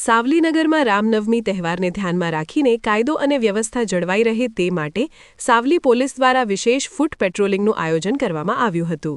સાવલીનગરમાં રામનવમી તહેવારને ધ્યાનમાં રાખીને કાયદો અને વ્યવસ્થા જળવાઈ રહે તે માટે સાવલી પોલીસ દ્વારા વિશેષ ફૂટ પેટ્રોલિંગનું આયોજન કરવામાં આવ્યું હતું।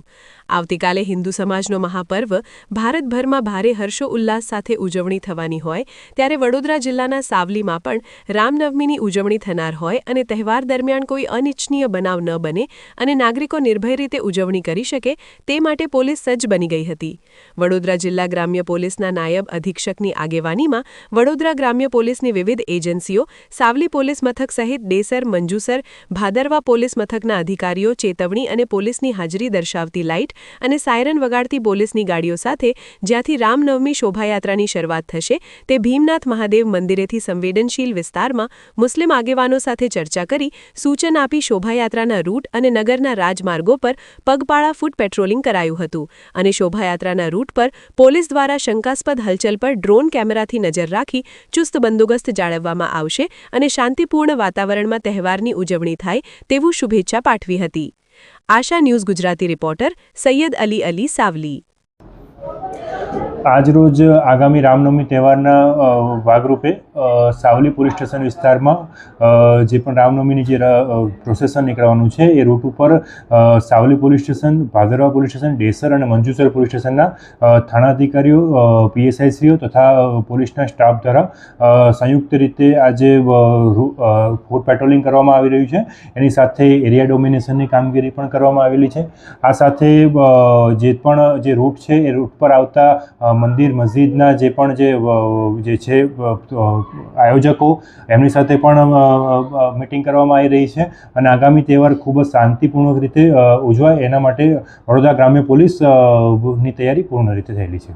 આવતીકાલે હિન્દુ સમાજનો મહાપર્વ ભારતભરમાં ભારે હર્ષોલ્લાસ સાથે ઉજવણી થવાની હોય ત્યારે વડોદરા જિલ્લાના સાવલીમાં પણ રામનવમીની ઉજવણી થનાર હોય અને તહેવાર દરમિયાન કોઈ અનિચ્છનીય બનાવ ન બને અને નાગરિકો નિર્ભય રીતે ઉજવણી કરી શકે તે માટે પોલીસ સજ્જ બની ગઈ હતી। વડોદરા જિલ્લા ગ્રામ્ય પોલીસના નાયબ અધિક્ષકની આગેવાનીમાં વડોદરા ગ્રામ્ય પોલીસની વિવિધ એજન્સીઓ, સાવલી પોલીસ મથક સહિત ડેસર, મંજુસર, ભાદરવા પોલીસ મથકના અધિકારીઓ ચેતવણી અને પોલીસની હાજરી દર્શાવતી લાઇટ અને સાયરન વગાડતી પોલીસની ગાડીઓ સાથે જ્યાંથી રામનવમી શોભાયાત્રાની શરૂઆત થશે તે ભીમનાથ મહાદેવ મંદિરેથી સંવેદનશીલ વિસ્તારમાં મુસ્લિમ આગેવાનો સાથે ચર્ચા કરી સૂચન આપી શોભાયાત્રાના રૂટ અને નગરના રાજમાર્ગો પર પગપાળા ફૂટ પેટ્રોલિંગ કરાયું હતું અને શોભાયાત્રાના રૂટ પર પોલીસ દ્વારા શંકાસ્પદ હલચલ પર ડ્રોન કેમેરાથી નજર રાખી ચુસ્ત બંદોબસ્ત જાળવવામાં આવશે અને શાંતિપૂર્ણ વાતાવરણમાં તહેવારની ઉજવણી થાય તેવું શુભેચ્છા પાઠવી હતી। આશા ન્યૂઝ ગુજરાતી રિપોર્ટર સૈયદ અલી, સાવલી। આજરોજ આગામી રામનવમી તહેવારના ભાગરૂપે સાવલી પોલીસ સ્ટેશન વિસ્તારમાં જે પણ રામનવમીની જે પ્રોસેસન નીકળવાનું છે એ રૂટ ઉપર સાવલી પોલીસ સ્ટેશન, ભાદરવા પોલીસ સ્ટેશન, ડેસર અને મંજુસર પોલીસ સ્ટેશનના થાણાધિકારીઓ, પીએસઆઈશ્રીઓ તથા પોલીસના સ્ટાફ દ્વારા સંયુક્ત રીતે આજે ફૂટ પેટ્રોલિંગ કરવામાં આવી રહ્યું છે। એની સાથે એરિયા ડોમિનેશનની કામગીરી પણ કરવામાં આવેલી છે। આ સાથે જે રૂટ છે એ રૂટ પર આવતા મંદિર, મસ્જિદના જે પણ જે છે આયોજકો એમની સાથે પણ મીટિંગ કરવામાં આવી રહી છે અને આગામી તહેવાર ખૂબ જ શાંતિપૂર્ણ રીતે ઉજવાય એના માટે વડોદરા ગ્રામ્ય પોલીસની તૈયારી પૂર્ણ રીતે થયેલી છે।